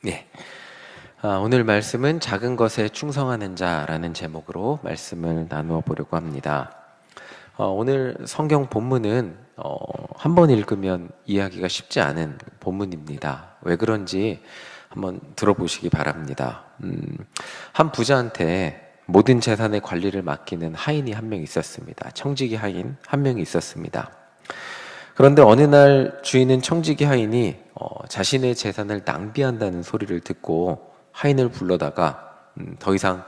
네. 오늘 말씀은 작은 것에 충성하는 자라는 제목으로 말씀을 나누어 보려고 합니다. 오늘 성경 본문은 한 번 읽으면 이해하기가 쉽지 않은 본문입니다. 왜 그런지 한번 들어보시기 바랍니다. 한 부자한테 모든 재산의 관리를 맡기는 하인이 한 명 있었습니다. 청지기 하인 한 명이 있었습니다. 그런데 어느 날 주인은 청지기 하인이 자신의 재산을 낭비한다는 소리를 듣고 하인을 불러다가 더 이상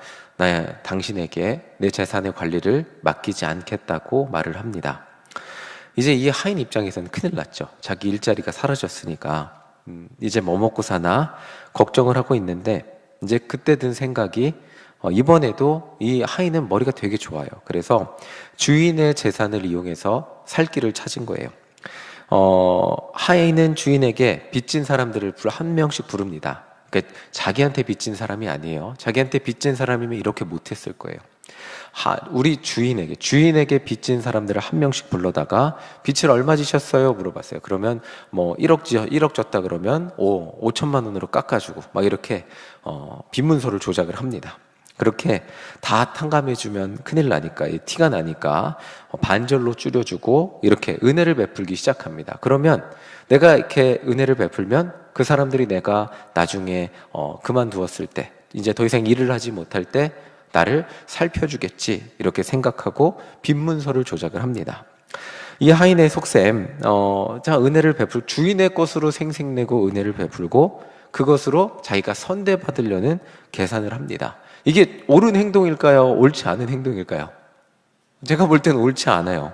당신에게 내 재산의 관리를 맡기지 않겠다고 말을 합니다. 이제 이 하인 입장에서는 큰일 났죠. 자기 일자리가 사라졌으니까 이제 뭐 먹고 사나 걱정을 하고 있는데, 이제 그때 든 생각이 이번에도 이 하인은 머리가 되게 좋아요. 그래서 주인의 재산을 이용해서 살 길을 찾은 거예요. 하인은 주인에게 빚진 사람들을 한 명씩 부릅니다. 그러니까 자기한테 빚진 사람이 아니에요. 자기한테 빚진 사람이면 이렇게 못했을 거예요. 우리 주인에게 빚진 사람들을 한 명씩 불러다가 빚을 얼마 지셨어요? 물어봤어요. 그러면 뭐 1억 졌다 그러면 5천만 원으로 깎아주고 막 이렇게 빚문서를 조작을 합니다. 그렇게 다 탕감해주면 큰일 나니까, 티가 나니까 반절로 줄여주고 이렇게 은혜를 베풀기 시작합니다. 그러면 내가 이렇게 은혜를 베풀면 그 사람들이 내가 나중에 그만두었을 때, 이제 더 이상 일을 하지 못할 때 나를 살펴주겠지, 이렇게 생각하고 빚문서를 조작을 합니다. 이 하인의 속셈, 은혜를 주인의 것으로 생색내고 은혜를 베풀고 그것으로 자기가 선대받으려는 계산을 합니다. 이게 옳은 행동일까요? 옳지 않은 행동일까요? 제가 볼 때는 옳지 않아요.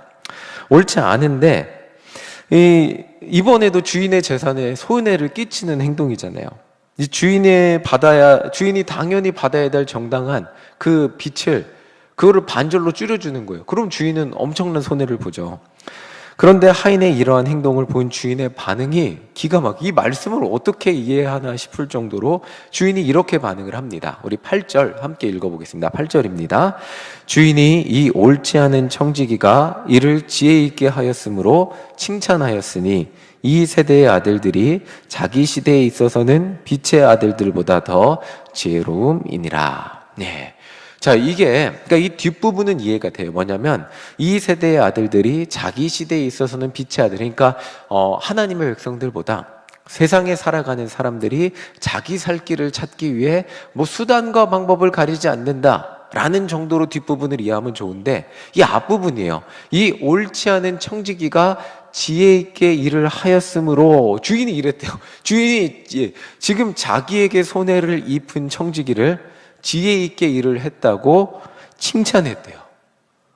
옳지 않은데 이번에도 주인의 재산에 손해를 끼치는 행동이잖아요. 이 주인이 당연히 받아야 될 정당한 그 빚을 그거를 반절로 줄여주는 거예요. 그럼 주인은 엄청난 손해를 보죠. 그런데 하인의 이러한 행동을 본 주인의 반응이 기가 막히게, 이 말씀을 어떻게 이해하나 싶을 정도로 주인이 이렇게 반응을 합니다. 우리 8절 함께 읽어보겠습니다. 8절입니다. 주인이 이 옳지 않은 청지기가 이를 지혜 있게 하였으므로 칭찬하였으니 이 세대의 아들들이 자기 시대에 있어서는 빛의 아들들보다 더 지혜로움이니라. 네. 자, 그러니까 이 뒷부분은 이해가 돼요. 뭐냐면, 이 세대의 아들들이 자기 시대에 있어서는 빛의 아들, 그러니까, 하나님의 백성들보다 세상에 살아가는 사람들이 자기 살 길을 찾기 위해 뭐 수단과 방법을 가리지 않는다 라는 정도로 뒷부분을 이해하면 좋은데, 이 앞부분이에요. 이 옳지 않은 청지기가 지혜 있게 일을 하였으므로, 주인이 이랬대요. 주인이 지금 자기에게 손해를 입은 청지기를 지혜 있게 일을 했다고 칭찬했대요.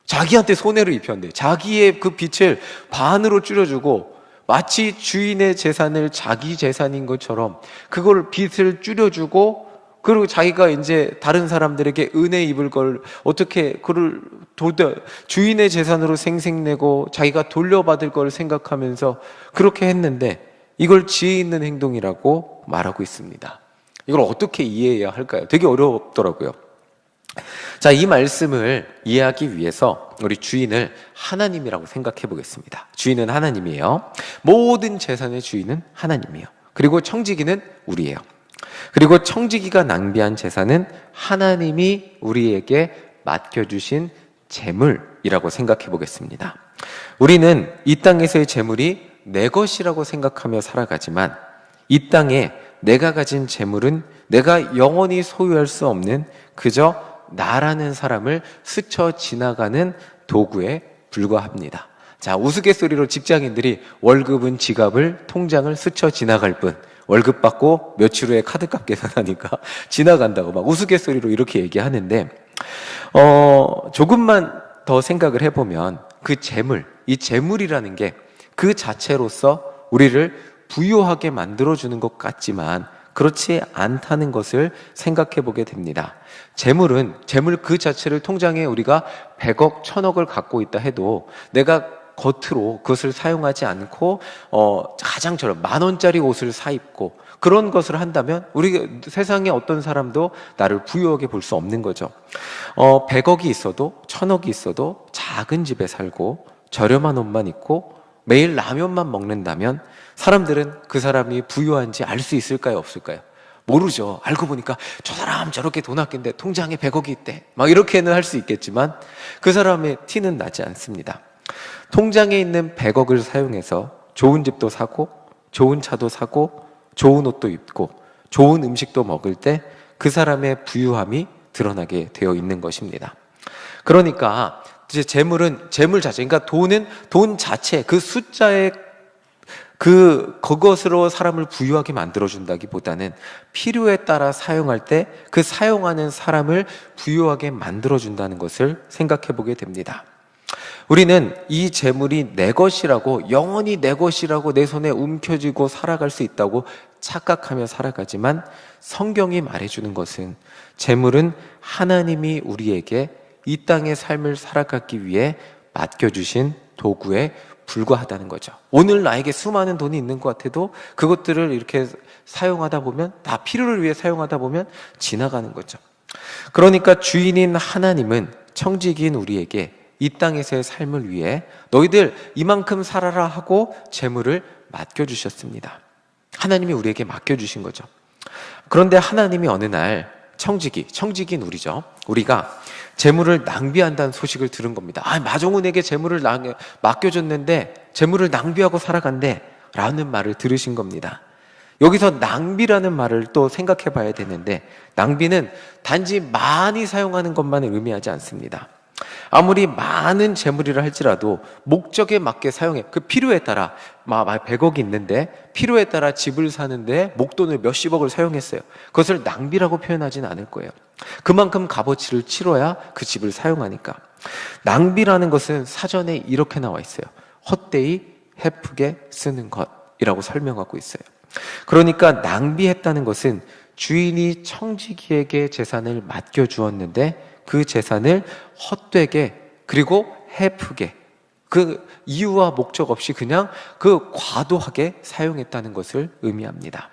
자기한테 손해를 입혔는데 자기의 그 빚을 반으로 줄여주고, 마치 주인의 재산을 자기 재산인 것처럼 그걸 빚을 줄여주고, 그리고 자기가 이제 다른 사람들에게 은혜 입을 걸 어떻게 그를 주인의 재산으로 생색내고 자기가 돌려받을 걸 생각하면서 그렇게 했는데, 이걸 지혜 있는 행동이라고 말하고 있습니다. 이걸 어떻게 이해해야 할까요? 되게 어렵더라고요. 자, 이 말씀을 이해하기 위해서 우리 주인을 하나님이라고 생각해 보겠습니다. 주인은 하나님이에요. 모든 재산의 주인은 하나님이에요. 그리고 청지기는 우리예요. 그리고 청지기가 낭비한 재산은 하나님이 우리에게 맡겨주신 재물이라고 생각해 보겠습니다. 우리는 이 땅에서의 재물이 내 것이라고 생각하며 살아가지만, 이 땅에 내가 가진 재물은 내가 영원히 소유할 수 없는 그저 나라는 사람을 스쳐 지나가는 도구에 불과합니다. 자, 우스갯소리로 직장인들이 월급은 지갑을, 통장을 스쳐 지나갈 뿐, 월급 받고 며칠 후에 카드값 계산하니까 지나간다고 막 우스갯소리로 이렇게 얘기하는데, 조금만 더 생각을 해보면 이 재물이라는 게 그 자체로서 우리를 부유하게 만들어주는 것 같지만 그렇지 않다는 것을 생각해 보게 됩니다. 재물 그 자체를, 통장에 우리가 100억, 1000억을 갖고 있다 해도 내가 겉으로 그것을 사용하지 않고 가장처럼 10,000원짜리 옷을 사 입고 그런 것을 한다면 우리 세상에 어떤 사람도 나를 부유하게 볼 수 없는 거죠. 100억이 있어도 1000억이 있어도 작은 집에 살고 저렴한 옷만 입고 매일 라면만 먹는다면 사람들은 그 사람이 부유한지 알 수 있을까요? 없을까요? 모르죠. 알고 보니까 저 사람 저렇게 돈 아낀데 통장에 100억이 있대. 막 이렇게는 할 수 있겠지만 그 사람의 티는 나지 않습니다. 통장에 있는 100억을 사용해서 좋은 집도 사고 좋은 차도 사고 좋은 옷도 입고 좋은 음식도 먹을 때 그 사람의 부유함이 드러나게 되어 있는 것입니다. 그러니까 이제 재물은 재물 자체, 그러니까 돈은 돈 자체, 그 숫자의 그것으로 사람을 부유하게 만들어준다기보다는 필요에 따라 사용할 때 그 사용하는 사람을 부유하게 만들어준다는 것을 생각해 보게 됩니다. 우리는 이 재물이 내 것이라고, 영원히 내 것이라고 내 손에 움켜쥐고 살아갈 수 있다고 착각하며 살아가지만, 성경이 말해주는 것은 재물은 하나님이 우리에게 이 땅의 삶을 살아가기 위해 맡겨주신 도구에 불과하다는 거죠. 오늘 나에게 수많은 돈이 있는 것 같아도 그것들을 이렇게 사용하다 보면, 다 필요를 위해 사용하다 보면 지나가는 거죠. 그러니까 주인인 하나님은 청지기인 우리에게 이 땅에서의 삶을 위해 너희들 이만큼 살아라 하고 재물을 맡겨주셨습니다. 하나님이 우리에게 맡겨주신 거죠. 그런데 하나님이 어느 날 청지기인 우리죠. 우리가 재물을 낭비한다는 소식을 들은 겁니다. 마종훈에게 재물을 맡겨줬는데 재물을 낭비하고 살아간대 라는 말을 들으신 겁니다. 여기서 낭비라는 말을 또 생각해 봐야 되는데, 낭비는 단지 많이 사용하는 것만을 의미하지 않습니다. 아무리 많은 재물이라 할지라도 목적에 맞게 사용해, 그 필요에 따라 100억이 있는데 필요에 따라 집을 사는데 목돈을 몇십억을 사용했어요. 그것을 낭비라고 표현하진 않을 거예요. 그만큼 값어치를 치러야 그 집을 사용하니까. 낭비라는 것은 사전에 이렇게 나와 있어요. 헛되이 헤프게 쓰는 것이라고 설명하고 있어요. 그러니까 낭비했다는 것은 주인이 청지기에게 재산을 맡겨주었는데 그 재산을 헛되게, 그리고 헤프게, 그 이유와 목적 없이 그냥 그 과도하게 사용했다는 것을 의미합니다.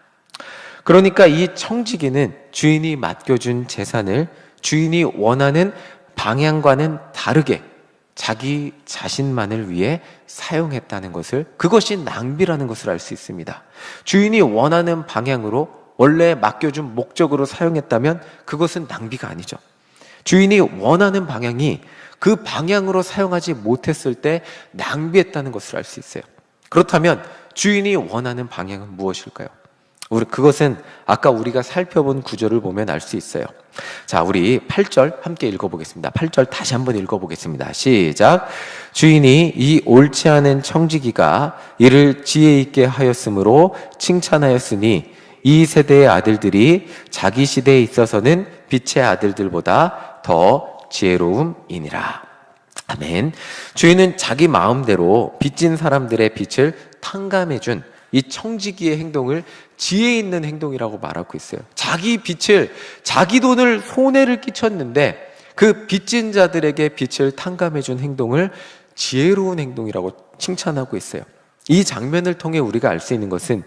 그러니까 이 청지기는 주인이 맡겨준 재산을 주인이 원하는 방향과는 다르게 자기 자신만을 위해 사용했다는 것을, 그것이 낭비라는 것을 알 수 있습니다. 주인이 원하는 방향으로 원래 맡겨준 목적으로 사용했다면 그것은 낭비가 아니죠. 주인이 원하는 방향이 그 방향으로 사용하지 못했을 때 낭비했다는 것을 알 수 있어요. 그렇다면 주인이 원하는 방향은 무엇일까요? 그것은 아까 우리가 살펴본 구절을 보면 알 수 있어요. 자, 우리 8절 함께 읽어보겠습니다. 8절 다시 한번 읽어보겠습니다. 시작. 주인이 이 옳지 않은 청지기가 이를 지혜 있게 하였으므로 칭찬하였으니 이 세대의 아들들이 자기 시대에 있어서는 빛의 아들들보다 더 지혜로움이니라. 아멘. 주인은 자기 마음대로 빚진 사람들의 빚을 탕감해준 이 청지기의 행동을 지혜 있는 행동이라고 말하고 있어요. 자기 빚을, 자기 돈을 손해를 끼쳤는데 그 빚진 자들에게 빚을 탕감해준 행동을 지혜로운 행동이라고 칭찬하고 있어요. 이 장면을 통해 우리가 알 수 있는 것은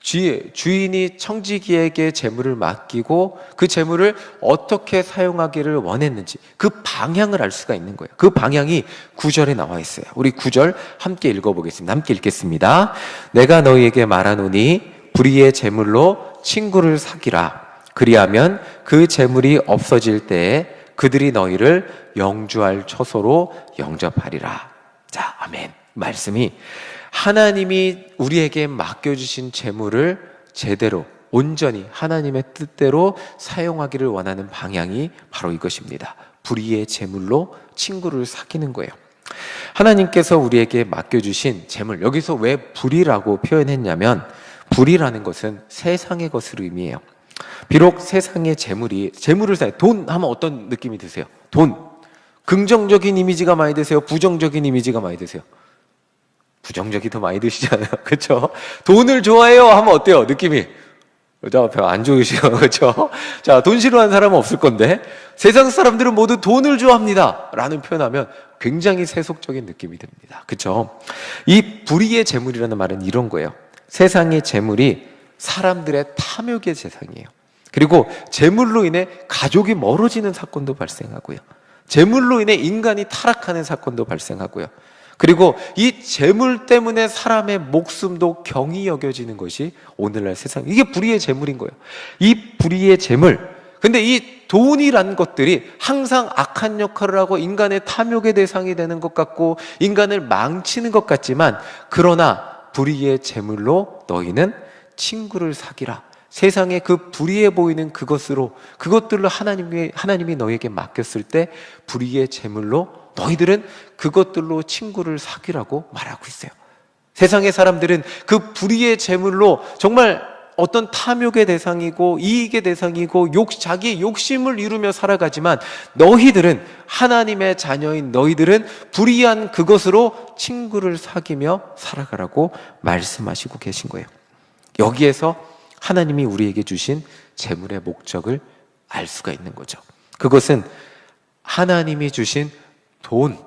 주인이 청지기에게 재물을 맡기고 그 재물을 어떻게 사용하기를 원했는지 그 방향을 알 수가 있는 거예요. 그 방향이 9절에 나와 있어요. 우리 9절 함께 읽어보겠습니다. 함께 읽겠습니다. 내가 너희에게 말하노니 불의의 재물로 친구를 사귀라. 그리하면 그 재물이 없어질 때에 그들이 너희를 영주할 처소로 영접하리라. 자, 아멘. 말씀이 하나님이 우리에게 맡겨주신 재물을 제대로 온전히 하나님의 뜻대로 사용하기를 원하는 방향이 바로 이것입니다. 불의의 재물로 친구를 사귀는 거예요. 하나님께서 우리에게 맡겨주신 재물, 여기서 왜 불의라고 표현했냐면 불의라는 것은 세상의 것을 의미해요. 비록 세상의 재물을 사요. 돈 하면 어떤 느낌이 드세요? 돈. 긍정적인 이미지가 많이 드세요? 부정적인 이미지가 많이 드세요? 부정적이 더 많이 드시잖아요. 그렇죠? 돈을 좋아해요 하면 어때요? 느낌이 별로 안 좋으시죠? 그렇죠? 자, 돈 싫어하는 사람은 없을 건데 세상 사람들은 모두 돈을 좋아합니다 라는 표현하면 굉장히 세속적인 느낌이 듭니다. 그렇죠? 이 불의의 재물이라는 말은 이런 거예요. 세상의 재물이 사람들의 탐욕의 재상이에요. 그리고 재물로 인해 가족이 멀어지는 사건도 발생하고요. 재물로 인해 인간이 타락하는 사건도 발생하고요. 그리고 이 재물 때문에 사람의 목숨도 경히 여겨지는 것이 오늘날 세상, 이게 불의의 재물인 거예요. 이 불의의 재물, 근데 이 돈이란 것들이 항상 악한 역할을 하고 인간의 탐욕의 대상이 되는 것 같고 인간을 망치는 것 같지만, 그러나 불의의 재물로 너희는 친구를 사귀라. 세상에 그 불의해 보이는 그것들로 하나님이 너희에게 맡겼을 때 불의의 재물로 너희들은 그것들로 친구를 사귀라고 말하고 있어요. 세상의 사람들은 그 불의의 재물로 정말 어떤 탐욕의 대상이고 이익의 대상이고 자기의 욕심을 이루며 살아가지만, 너희들은, 하나님의 자녀인 너희들은 불의한 그것으로 친구를 사귀며 살아가라고 말씀하시고 계신 거예요. 여기에서 하나님이 우리에게 주신 재물의 목적을 알 수가 있는 거죠. 그것은 하나님이 주신 돈,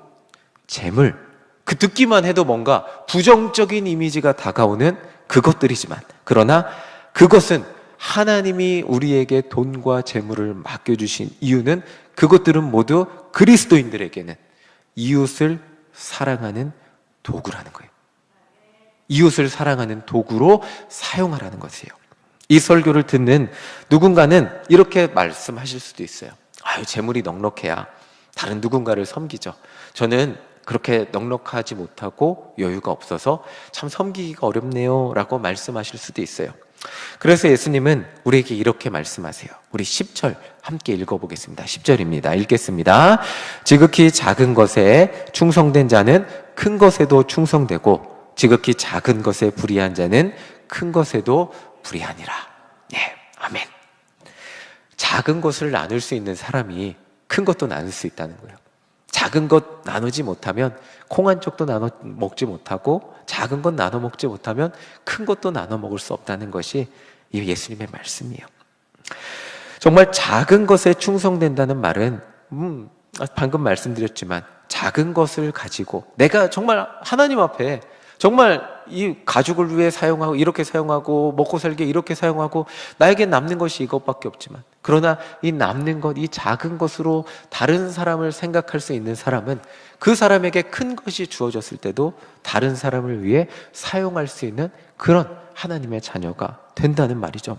재물, 그 듣기만 해도 뭔가 부정적인 이미지가 다가오는 그것들이지만, 그러나 그것은 하나님이 우리에게 돈과 재물을 맡겨주신 이유는, 그것들은 모두 그리스도인들에게는 이웃을 사랑하는 도구라는 거예요. 이웃을 사랑하는 도구로 사용하라는 것이에요. 이 설교를 듣는 누군가는 이렇게 말씀하실 수도 있어요. 아유, 재물이 넉넉해야 다른 누군가를 섬기죠. 저는 그렇게 넉넉하지 못하고 여유가 없어서 참 섬기기가 어렵네요 라고 말씀하실 수도 있어요. 그래서 예수님은 우리에게 이렇게 말씀하세요. 우리 10절 함께 읽어보겠습니다. 10절입니다. 읽겠습니다. 지극히 작은 것에 충성된 자는 큰 것에도 충성되고, 지극히 작은 것에 불의한 자는 큰 것에도 불의하니라. 네, 아멘. 작은 것을 나눌 수 있는 사람이 큰 것도 나눌 수 있다는 거예요. 작은 것 나누지 못하면 콩 한 쪽도 나눠 먹지 못하고, 작은 것 나눠 먹지 못하면 큰 것도 나눠 먹을 수 없다는 것이 이 예수님의 말씀이에요. 정말 작은 것에 충성된다는 말은 방금 말씀드렸지만, 작은 것을 가지고 내가 정말 하나님 앞에 정말 이 가족을 위해 사용하고, 이렇게 사용하고, 먹고 살게 이렇게 사용하고, 나에게 남는 것이 이것밖에 없지만, 그러나 이 남는 것, 이 작은 것으로 다른 사람을 생각할 수 있는 사람은 그 사람에게 큰 것이 주어졌을 때도 다른 사람을 위해 사용할 수 있는 그런 하나님의 자녀가 된다는 말이죠.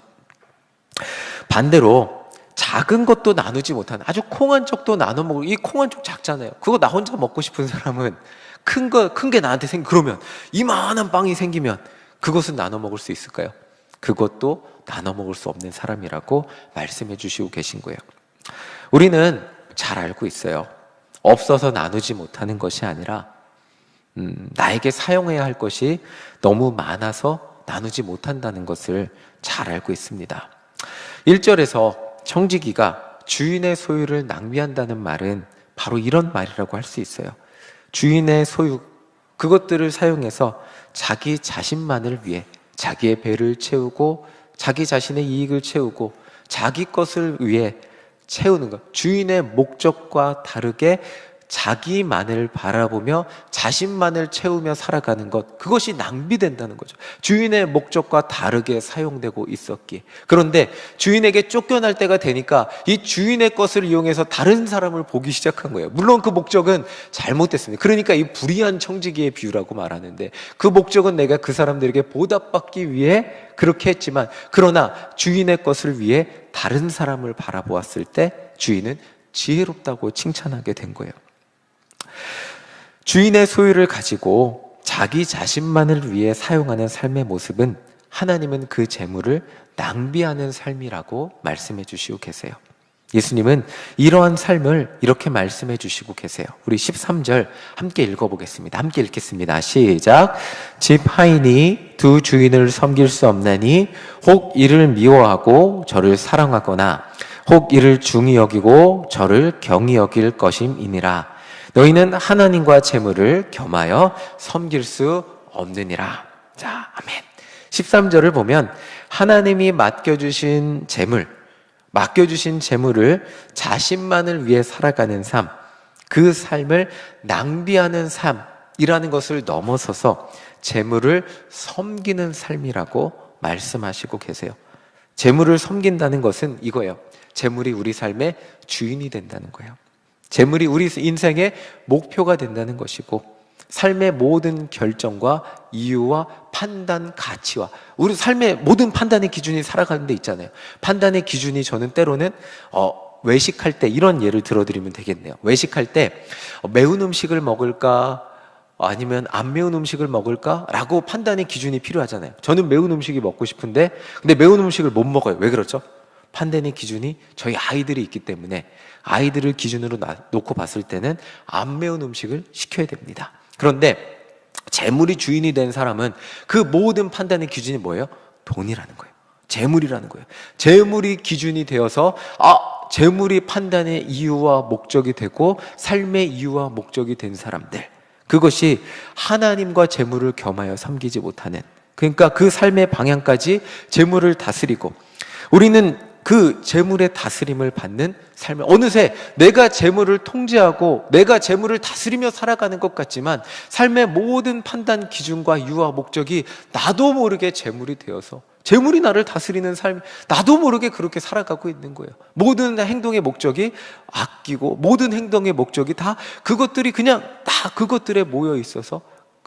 반대로 작은 것도 나누지 못하는, 아주 콩 한 쪽도 나눠 먹을, 이 콩 한 쪽 작잖아요. 그거 나 혼자 먹고 싶은 사람은 큰 게 나한테 그러면 이만한 빵이 생기면 그것은 나눠 먹을 수 있을까요? 그것도 나눠 먹을 수 없는 사람이라고 말씀해 주시고 계신 거예요. 우리는 잘 알고 있어요. 없어서 나누지 못하는 것이 아니라 나에게 사용해야 할 것이 너무 많아서 나누지 못한다는 것을 잘 알고 있습니다. 1절에서 청지기가 주인의 소유를 낭비한다는 말은 바로 이런 말이라고 할 수 있어요. 주인의 소유, 그것들을 사용해서 자기 자신만을 위해 자기의 배를 채우고 자기 자신의 이익을 채우고 자기 것을 위해 채우는 것, 주인의 목적과 다르게 자기만을 바라보며 자신만을 채우며 살아가는 것, 그것이 낭비된다는 거죠. 주인의 목적과 다르게 사용되고 있었기에. 그런데 주인에게 쫓겨날 때가 되니까 이 주인의 것을 이용해서 다른 사람을 보기 시작한 거예요. 물론 그 목적은 잘못됐습니다. 그러니까 이 불의한 청지기의 비유라고 말하는데, 그 목적은 내가 그 사람들에게 보답받기 위해 그렇게 했지만, 그러나 주인의 것을 위해 다른 사람을 바라보았을 때 주인은 지혜롭다고 칭찬하게 된 거예요. 주인의 소유를 가지고 자기 자신만을 위해 사용하는 삶의 모습은, 하나님은 그 재물을 낭비하는 삶이라고 말씀해 주시고 계세요. 예수님은 이러한 삶을 이렇게 말씀해 주시고 계세요. 우리 13절 함께 읽어보겠습니다. 함께 읽겠습니다. 시작. 집 하인이 두 주인을 섬길 수 없나니, 혹 이를 미워하고 저를 사랑하거나 혹 이를 중히 여기고 저를 경히 여길 것임이니라. 너희는 하나님과 재물을 겸하여 섬길 수 없느니라. 자, 아멘. 13절을 보면 하나님이 맡겨주신 재물을 자신만을 위해 살아가는 삶, 그 삶을 낭비하는 삶이라는 것을 넘어서서 재물을 섬기는 삶이라고 말씀하시고 계세요. 재물을 섬긴다는 것은 이거예요. 재물이 우리 삶의 주인이 된다는 거예요. 재물이 우리 인생의 목표가 된다는 것이고, 삶의 모든 결정과 이유와 판단, 가치와 우리 삶의 모든 판단의 기준이 살아가는 데 있잖아요. 판단의 기준이 저는 때로는 외식할 때 이런 예를 들어드리면 되겠네요. 외식할 때 매운 음식을 먹을까 아니면 안 매운 음식을 먹을까? 라고 판단의 기준이 필요하잖아요. 저는 매운 음식이 먹고 싶은데 근데 매운 음식을 못 먹어요. 왜 그렇죠? 판단의 기준이 저희 아이들이 있기 때문에 아이들을 기준으로 놓고 봤을 때는 안 매운 음식을 시켜야 됩니다. 그런데 재물이 주인이 된 사람은 그 모든 판단의 기준이 뭐예요? 돈이라는 거예요. 재물이라는 거예요. 재물이 기준이 되어서 재물이 판단의 이유와 목적이 되고 삶의 이유와 목적이 된 사람들, 그것이 하나님과 재물을 겸하여 섬기지 못하는, 그러니까 그 삶의 방향까지 재물을 다스리고 우리는 그 재물의 다스림을 받는 삶을, 어느새 내가 재물을 통제하고 내가 재물을 다스리며 살아가는 것 같지만 삶의 모든 판단 기준과 이유와 목적이 나도 모르게 재물이 되어서 재물이 나를 다스리는 삶, 나도 모르게 그렇게 살아가고 있는 거예요. 모든 행동의 목적이 아끼고 모든 행동의 목적이 다 그것들이 그냥 다 그것들에 모여 있어서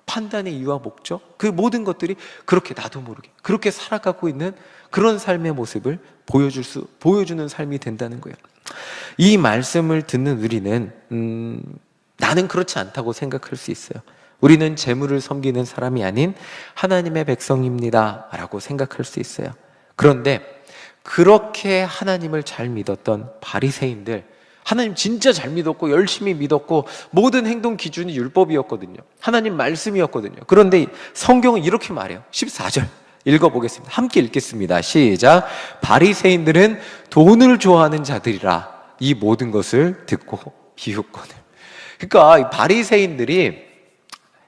판단의 이유와 목적, 그 모든 것들이 그렇게 나도 모르게 그렇게 살아가고 있는 그런 삶의 모습을 보여주는 삶이 된다는 거예요. 이 말씀을 듣는 우리는 나는 그렇지 않다고 생각할 수 있어요. 우리는 재물을 섬기는 사람이 아닌 하나님의 백성입니다 라고 생각할 수 있어요. 그런데 그렇게 하나님을 잘 믿었던 바리새인들, 하나님 진짜 잘 믿었고 열심히 믿었고 모든 행동 기준이 율법이었거든요. 하나님 말씀이었거든요. 그런데 성경은 이렇게 말해요. 14절 읽어보겠습니다. 함께 읽겠습니다. 시작. 바리새인들은 돈을 좋아하는 자들이라 이 모든 것을 듣고 비웃거늘. 그러니까 이 바리새인들이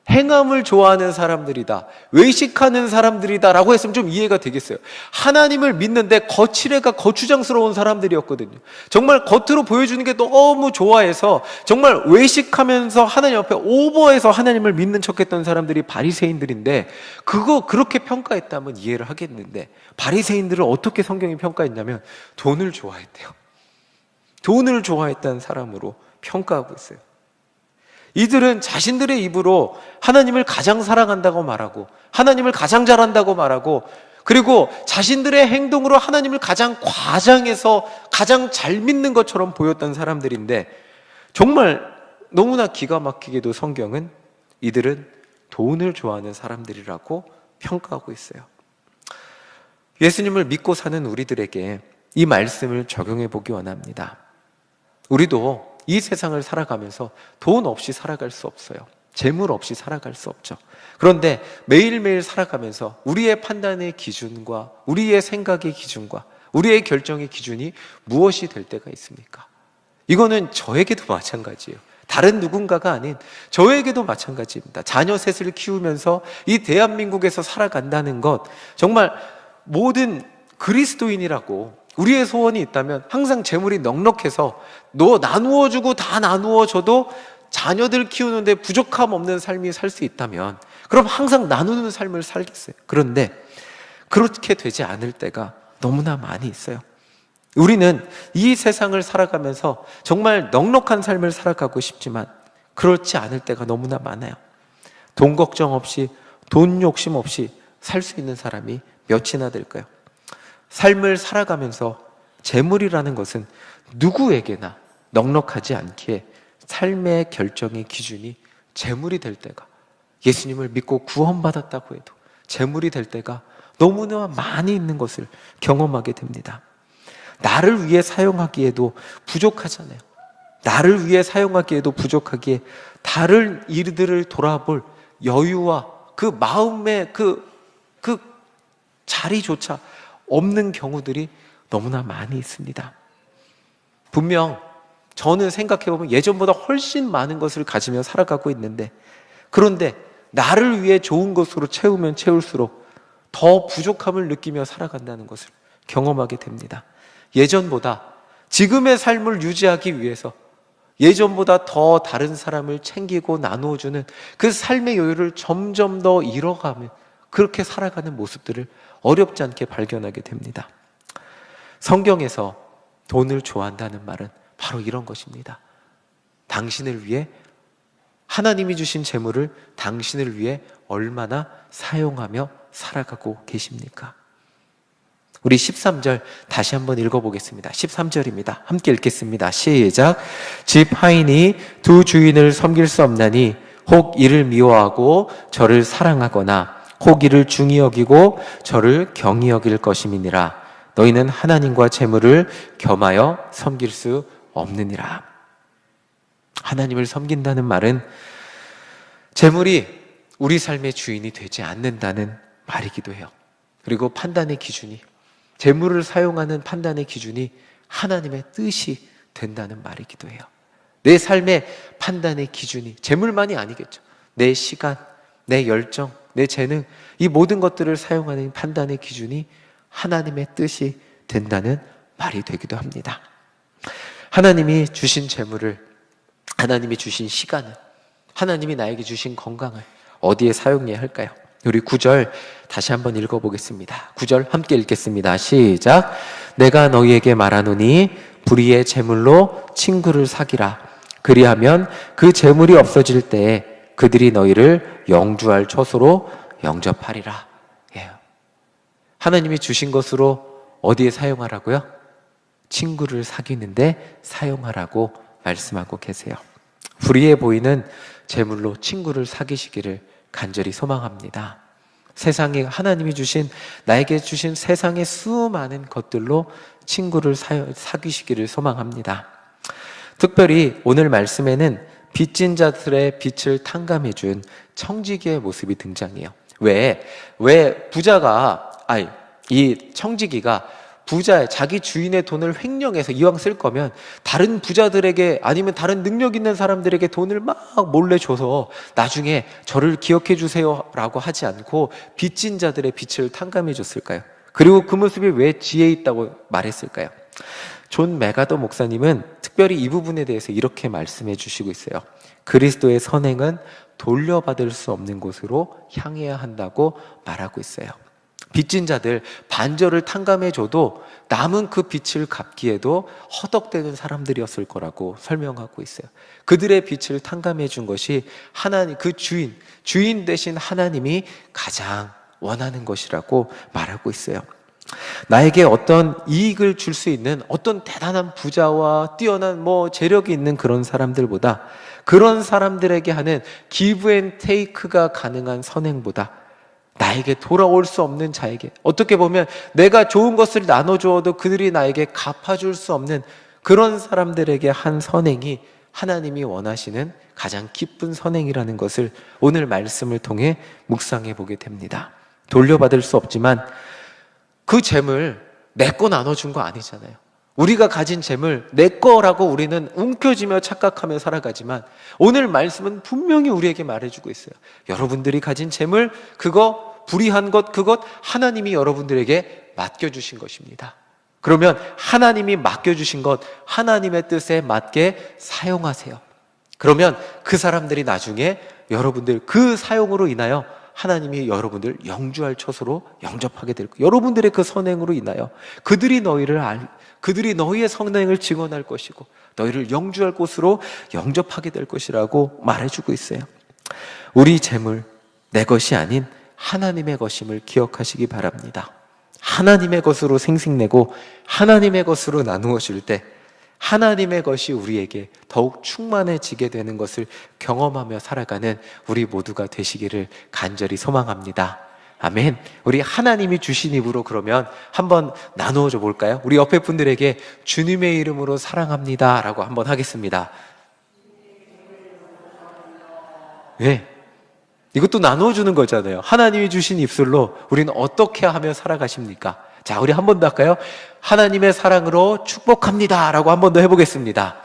행함을 좋아하는 사람들이다, 외식하는 사람들이다 라고 했으면 좀 이해가 되겠어요. 하나님을 믿는데 거칠애가 거추장스러운 사람들이었거든요. 정말 겉으로 보여주는 게 너무 좋아해서 정말 외식하면서 하나님 앞에 오버해서 하나님을 믿는 척했던 사람들이 바리새인들인데, 그거 그렇게 평가했다면 이해를 하겠는데 바리새인들을 어떻게 성경이 평가했냐면 돈을 좋아했대요. 돈을 좋아했다는 사람으로 평가하고 있어요. 이들은 자신들의 입으로 하나님을 가장 사랑한다고 말하고 하나님을 가장 잘한다고 말하고 그리고 자신들의 행동으로 하나님을 가장 과장해서 가장 잘 믿는 것처럼 보였던 사람들인데, 정말 너무나 기가 막히게도 성경은 이들은 돈을 좋아하는 사람들이라고 평가하고 있어요. 예수님을 믿고 사는 우리들에게 이 말씀을 적용해 보기 원합니다. 우리도 이 세상을 살아가면서 돈 없이 살아갈 수 없어요. 재물 없이 살아갈 수 없죠. 그런데 매일매일 살아가면서 우리의 판단의 기준과 우리의 생각의 기준과 우리의 결정의 기준이 무엇이 될 때가 있습니까? 이거는 저에게도 마찬가지예요. 다른 누군가가 아닌 저에게도 마찬가지입니다. 자녀 셋을 키우면서 이 대한민국에서 살아간다는 것, 정말 모든 그리스도인이라고 우리의 소원이 있다면 항상 재물이 넉넉해서 너 나누어주고 다 나누어줘도 자녀들 키우는데 부족함 없는 삶이 살 수 있다면 그럼 항상 나누는 삶을 살겠어요. 그런데 그렇게 되지 않을 때가 너무나 많이 있어요. 우리는 이 세상을 살아가면서 정말 넉넉한 삶을 살아가고 싶지만 그렇지 않을 때가 너무나 많아요. 돈 걱정 없이, 돈 욕심 없이 살 수 있는 사람이 몇이나 될까요? 삶을 살아가면서 재물이라는 것은 누구에게나 넉넉하지 않기에 삶의 결정의 기준이 재물이 될 때가, 예수님을 믿고 구원받았다고 해도 재물이 될 때가 너무나 많이 있는 것을 경험하게 됩니다. 나를 위해 사용하기에도 부족하잖아요. 나를 위해 사용하기에도 부족하기에 다른 일들을 돌아볼 여유와 그 마음의 그 자리조차 없는 경우들이 너무나 많이 있습니다. 분명 저는 생각해보면 예전보다 훨씬 많은 것을 가지며 살아가고 있는데, 그런데 나를 위해 좋은 것으로 채우면 채울수록 더 부족함을 느끼며 살아간다는 것을 경험하게 됩니다. 예전보다 지금의 삶을 유지하기 위해서 예전보다 더 다른 사람을 챙기고 나누어주는 그 삶의 여유를 점점 더 잃어가며 그렇게 살아가는 모습들을 어렵지 않게 발견하게 됩니다. 성경에서 돈을 좋아한다는 말은 바로 이런 것입니다. 당신을 위해 하나님이 주신 재물을 당신을 위해 얼마나 사용하며 살아가고 계십니까? 우리 13절 다시 한번 읽어보겠습니다. 13절입니다. 함께 읽겠습니다. 시작. 집 하인이 두 주인을 섬길 수 없나니 혹 이를 미워하고 저를 사랑하거나 혹 이를 중히 여기고 저를 경히 여길 것임이니라. 너희는 하나님과 재물을 겸하여 섬길 수 없느니라. 하나님을 섬긴다는 말은 재물이 우리 삶의 주인이 되지 않는다는 말이기도 해요. 그리고 판단의 기준이, 재물을 사용하는 판단의 기준이 하나님의 뜻이 된다는 말이기도 해요. 내 삶의 판단의 기준이 재물만이 아니겠죠. 내 시간, 내 열정, 내 재능, 이 모든 것들을 사용하는 판단의 기준이 하나님의 뜻이 된다는 말이 되기도 합니다. 하나님이 주신 재물을, 하나님이 주신 시간을, 하나님이 나에게 주신 건강을 어디에 사용해야 할까요? 우리 9절 다시 한번 읽어보겠습니다. 9절 함께 읽겠습니다. 시작. 내가 너희에게 말하노니 불의의 재물로 친구를 사기라. 그리하면 그 재물이 없어질 때에 그들이 너희를 영주할 처소로 영접하리라. 예. 하나님이 주신 것으로 어디에 사용하라고요? 친구를 사귀는데 사용하라고 말씀하고 계세요. 불의해 보이는 재물로 친구를 사귀시기를 간절히 소망합니다. 세상에 하나님이 주신, 나에게 주신 세상의 수많은 것들로 친구를 사귀시기를 소망합니다. 특별히 오늘 말씀에는 빚진 자들의 빚을 탕감해 준 청지기의 모습이 등장해요. 왜 부자가, 이 청지기가 자기 주인의 돈을 횡령해서 이왕 쓸 거면 다른 부자들에게 아니면 다른 능력 있는 사람들에게 돈을 막 몰래 줘서 나중에 저를 기억해 주세요라고 하지 않고 빚진 자들의 빚을 탕감해 줬을까요? 그리고 그 모습이 왜 지혜 있다고 말했을까요? 존 메가더 목사님은 특별히 이 부분에 대해서 이렇게 말씀해 주시고 있어요. 그리스도의 선행은 돌려받을 수 없는 곳으로 향해야 한다고 말하고 있어요. 빚진 자들 반절을 탕감해줘도 남은 그 빚을 갚기에도 허덕대는 사람들이었을 거라고 설명하고 있어요. 그들의 빚을 탕감해 준 것이 하나님, 그 주인 대신 하나님이 가장 원하는 것이라고 말하고 있어요. 나에게 어떤 이익을 줄 수 있는 어떤 대단한 부자와 뛰어난 재력이 있는 그런 사람들보다, 그런 사람들에게 하는 기브 앤 테이크가 가능한 선행보다 나에게 돌아올 수 없는 자에게, 어떻게 보면 내가 좋은 것을 나눠주어도 그들이 나에게 갚아줄 수 없는 그런 사람들에게 한 선행이 하나님이 원하시는 가장 기쁜 선행이라는 것을 오늘 말씀을 통해 묵상해 보게 됩니다. 돌려받을 수 없지만 그 재물 내 거 나눠준 거 아니잖아요. 우리가 가진 재물 내 거라고 우리는 움켜쥐며 착각하며 살아가지만 오늘 말씀은 분명히 우리에게 말해주고 있어요. 여러분들이 가진 재물, 그거 불의한 것, 그것 하나님이 여러분들에게 맡겨주신 것입니다. 그러면 하나님이 맡겨주신 것, 하나님의 뜻에 맞게 사용하세요. 그러면 그 사람들이 나중에 여러분들 그 사용으로 인하여 하나님이 여러분들 영주할 처소로 영접하게 될 거예요. 여러분들의 그 선행으로 인하여 그들이 너희의 선행을 증언할 것이고 너희를 영주할 곳으로 영접하게 될 것이라고 말해주고 있어요. 우리 재물, 내 것이 아닌 하나님의 것임을 기억하시기 바랍니다. 하나님의 것으로 생색내고 하나님의 것으로 나누어 줄 때 하나님의 것이 우리에게 더욱 충만해지게 되는 것을 경험하며 살아가는 우리 모두가 되시기를 간절히 소망합니다. 아멘. 우리 하나님이 주신 입으로 그러면 한번 나누어 줘 볼까요? 우리 옆에 분들에게 주님의 이름으로 사랑합니다 라고 한번 하겠습니다. 네. 이것도 나누어 주는 거잖아요. 하나님이 주신 입술로 우리는 어떻게 하며 살아가십니까? 자, 우리 한 번 더 할까요? 하나님의 사랑으로 축복합니다 라고 한 번 더 해보겠습니다.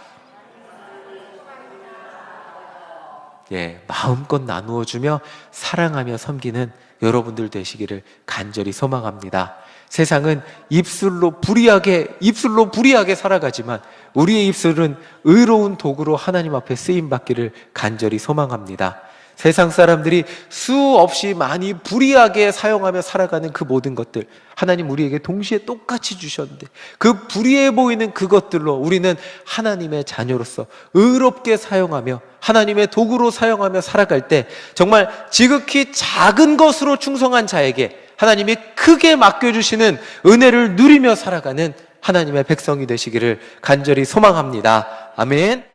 예, 마음껏 나누어 주며 사랑하며 섬기는 여러분들 되시기를 간절히 소망합니다. 세상은 입술로 불의하게 살아가지만 우리의 입술은 의로운 도구로 하나님 앞에 쓰임 받기를 간절히 소망합니다. 세상 사람들이 수없이 많이 불의하게 사용하며 살아가는 그 모든 것들, 하나님 우리에게 동시에 똑같이 주셨는데 그 불의해 보이는 그것들로 우리는 하나님의 자녀로서 의롭게 사용하며 하나님의 도구로 사용하며 살아갈 때 정말 지극히 작은 것으로 충성한 자에게 하나님이 크게 맡겨주시는 은혜를 누리며 살아가는 하나님의 백성이 되시기를 간절히 소망합니다. 아멘.